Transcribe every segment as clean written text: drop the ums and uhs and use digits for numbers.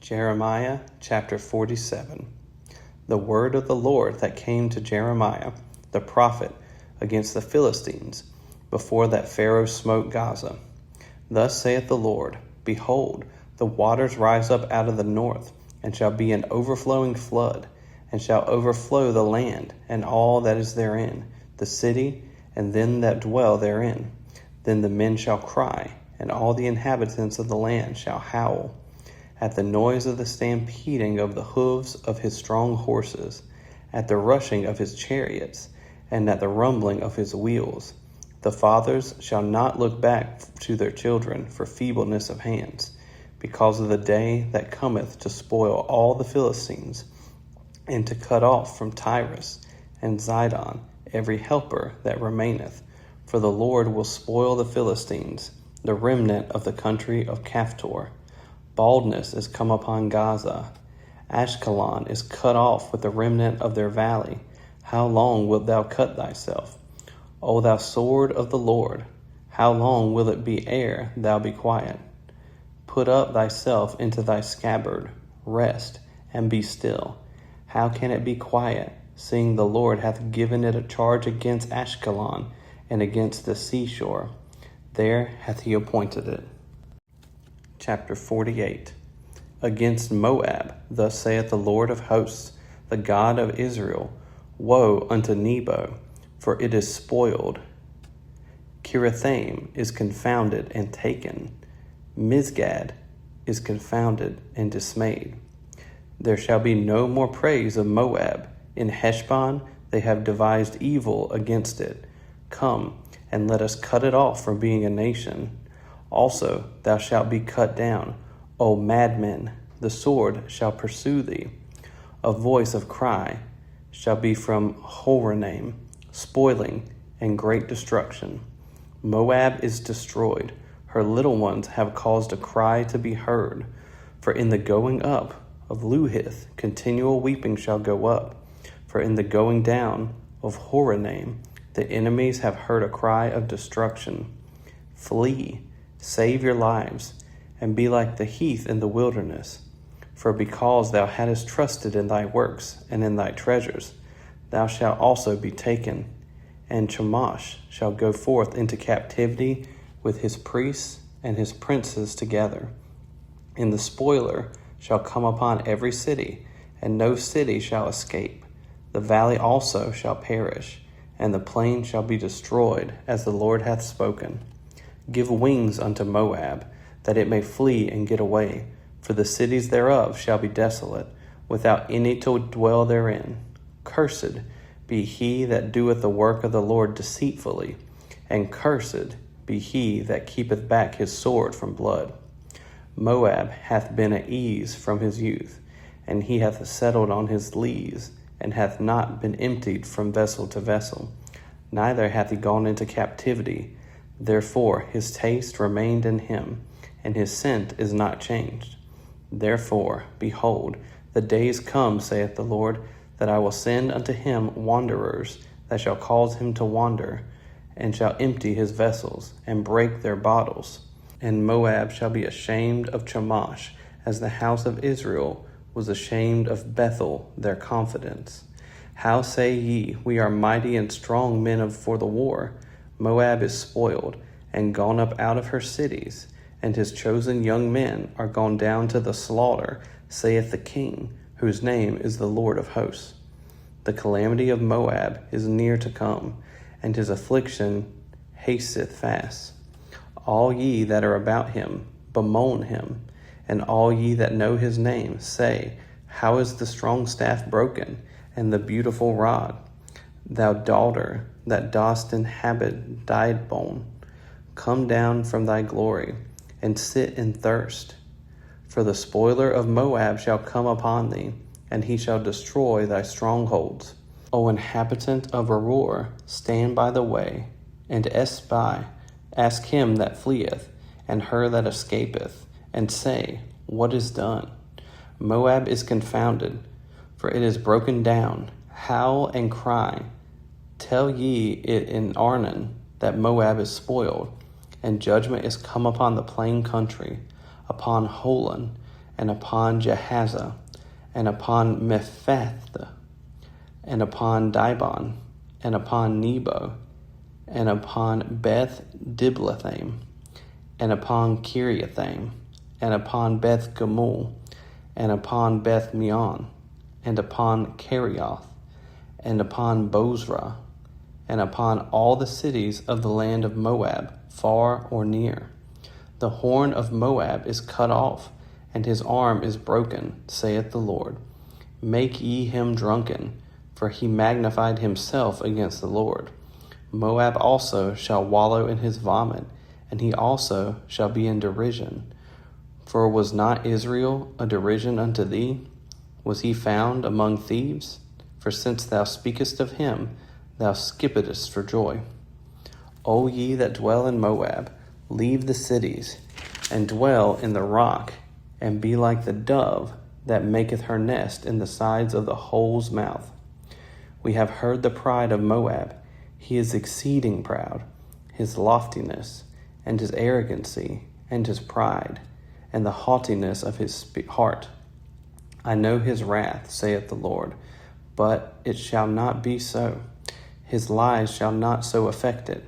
Jeremiah chapter 47. The word of the Lord that came to Jeremiah, the prophet, against the Philistines, before that Pharaoh smote Gaza. Thus saith the Lord, Behold, the waters rise up out of the north, and shall be an overflowing flood, and shall overflow the land, and all that is therein, the city, and them that dwell therein. Then the men shall cry, and all the inhabitants of the land shall howl, at the noise of the stampeding of the hoofs of his strong horses, at the rushing of his chariots, and at the rumbling of his wheels. The fathers shall not look back to their children for feebleness of hands, because of the day that cometh to spoil all the Philistines, and to cut off from Tyrus and Zidon every helper that remaineth. For the Lord will spoil the Philistines, the remnant of the country of Caphtor. Baldness is come upon Gaza. Ashkelon is cut off with the remnant of their valley. How long wilt thou cut thyself, O thou sword of the Lord? How long will it be ere thou be quiet? Put up thyself into thy scabbard, rest, and be still. How can it be quiet, seeing the Lord hath given it a charge against Ashkelon and against the seashore? There hath he appointed it. Chapter 48. Against Moab, thus saith the Lord of hosts, the God of Israel, Woe unto Nebo, for it is spoiled. Kirithaim is confounded and taken. Mizgad is confounded and dismayed. There shall be no more praise of Moab. In Heshbon they have devised evil against it. Come, and let us cut it off from being a nation. Also thou shalt be cut down, O madmen, the sword shall pursue thee. A voice of cry shall be from Horonaim, spoiling and great destruction. Moab is destroyed, her little ones have caused a cry to be heard. For in the going up of Luhith continual weeping shall go up. For in the going down of Horonaim the enemies have heard a cry of destruction. Flee, save your lives, and be like the heath in the wilderness. For because thou hadst trusted in thy works and in thy treasures, thou shalt also be taken. And Chemosh shall go forth into captivity with his priests and his princes together. And the spoiler shall come upon every city, and no city shall escape. The valley also shall perish, and the plain shall be destroyed, as the Lord hath spoken. Give wings unto Moab, that it may flee and get away, for the cities thereof shall be desolate, without any to dwell therein. Cursed be he that doeth the work of the Lord deceitfully, and cursed be he that keepeth back his sword from blood. Moab hath been at ease from his youth, and he hath settled on his lees, and hath not been emptied from vessel to vessel. Neither hath he gone into captivity. Therefore his taste remained in him, and his scent is not changed. Therefore, behold, the days come, saith the Lord, that I will send unto him wanderers, that shall cause him to wander, and shall empty his vessels, and break their bottles. And Moab shall be ashamed of Chemosh, as the house of Israel was ashamed of Bethel, their confidence. How say ye, we are mighty and strong men for the war? Moab is spoiled, and gone up out of her cities, and his chosen young men are gone down to the slaughter, saith the King, whose name is the Lord of hosts. The calamity of Moab is near to come, and his affliction hasteth fast. All ye that are about him bemoan him, and all ye that know his name say, How is the strong staff broken, and the beautiful rod? Thou daughter that dost inhabit Dibon, come down from thy glory, and sit in thirst. For the spoiler of Moab shall come upon thee, and he shall destroy thy strongholds. O inhabitant of Aroer, stand by the way, and espy, ask him that fleeth, and her that escapeth, and say, What is done? Moab is confounded, for it is broken down. Howl and cry. Tell ye it in Arnon that Moab is spoiled, and judgment is come upon the plain country, upon Holon, and upon Jahaziah, and upon Mephath, and upon Dibon, and upon Nebo, and upon Beth Diblathaim, and upon Kiriathaim, and upon Beth Gamul, and upon Beth Meon, and upon Kerioth, and upon Bozrah, and upon all the cities of the land of Moab, far or near. The horn of Moab is cut off, and his arm is broken, saith the Lord. Make ye him drunken, for he magnified himself against the Lord. Moab also shall wallow in his vomit, and he also shall be in derision. For was not Israel a derision unto thee? Was he found among thieves? For since thou speakest of him, thou skippedest for joy. O ye that dwell in Moab, leave the cities, and dwell in the rock, and be like the dove that maketh her nest in the sides of the hole's mouth. We have heard the pride of Moab. He is exceeding proud, his loftiness, and his arrogancy, and his pride, and the haughtiness of his heart. I know his wrath, saith the Lord, but it shall not be so. His lies shall not so affect it.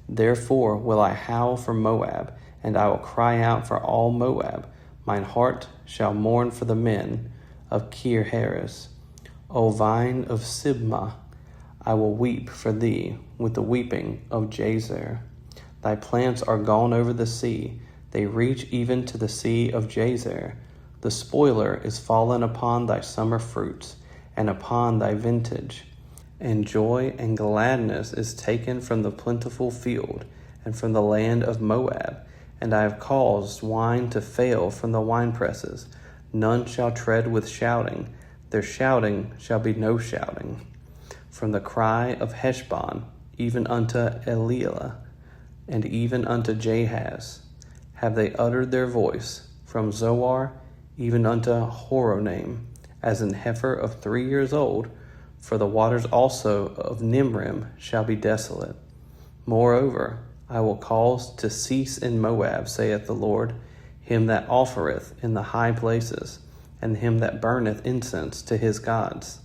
Therefore will I howl for Moab, and I will cry out for all Moab. Mine heart shall mourn for the men of Kir-Heres. O vine of Sibmah, I will weep for thee with the weeping of Jazer. Thy plants are gone over the sea. They reach even to the sea of Jazer. The spoiler is fallen upon thy summer fruits, and upon thy vintage. And joy and gladness is taken from the plentiful field, and from the land of Moab. And I have caused wine to fail from the winepresses. None shall tread with shouting. Their shouting shall be no shouting. From the cry of Heshbon, even unto Elilah, and even unto Jahaz, have they uttered their voice. From Zoar, even unto Horonaim, as an heifer of 3 years old. For the waters also of Nimrim shall be desolate. Moreover, I will cause to cease in Moab, saith the Lord, him that offereth in the high places, and him that burneth incense to his gods.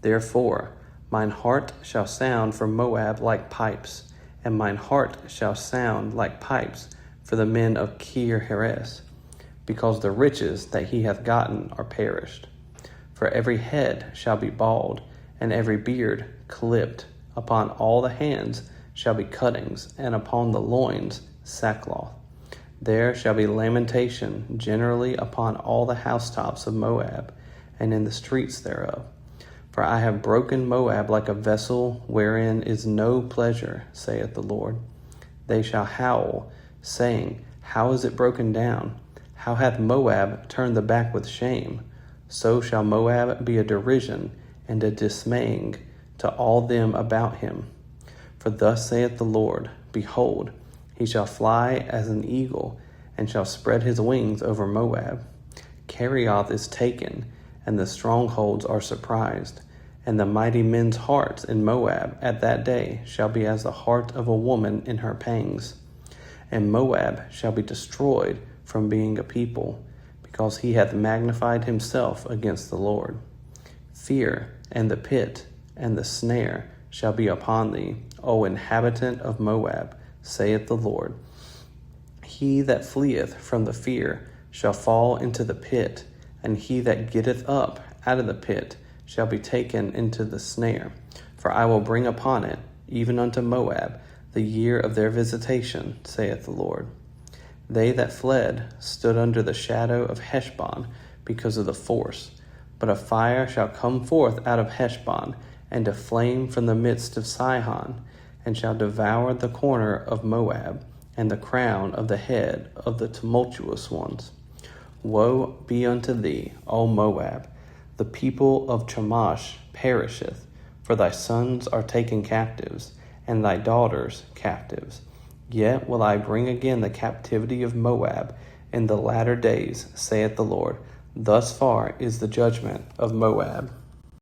Therefore, mine heart shall sound for Moab like pipes, and mine heart shall sound like pipes for the men of Kir-Heres, because the riches that he hath gotten are perished. For every head shall be bald, and every beard clipped. Upon all the hands shall be cuttings, and upon the loins sackcloth. There shall be lamentation generally upon all the housetops of Moab, and in the streets thereof. For I have broken Moab like a vessel wherein is no pleasure, saith the Lord. They shall howl, saying, How is it broken down? How hath Moab turned the back with shame? So shall Moab be a derision and a dismaying to all them about him. For thus saith the Lord, Behold, he shall fly as an eagle, and shall spread his wings over Moab. Kerioth is taken, and the strongholds are surprised. And the mighty men's hearts in Moab at that day shall be as the heart of a woman in her pangs. And Moab shall be destroyed from being a people, because he hath magnified himself against the Lord. Fear and the pit and the snare shall be upon thee, O inhabitant of Moab, saith the Lord. He that fleeth from the fear shall fall into the pit, and he that getteth up out of the pit shall be taken into the snare. For I will bring upon it, even unto Moab, the year of their visitation, saith the Lord. They that fled stood under the shadow of Heshbon because of the force. But a fire shall come forth out of Heshbon, and a flame from the midst of Sihon, and shall devour the corner of Moab, and the crown of the head of the tumultuous ones. Woe be unto thee, O Moab! The people of Chemosh perisheth, for thy sons are taken captives, and thy daughters captives. Yet will I bring again the captivity of Moab in the latter days, saith the Lord. Thus far is the judgment of Moab.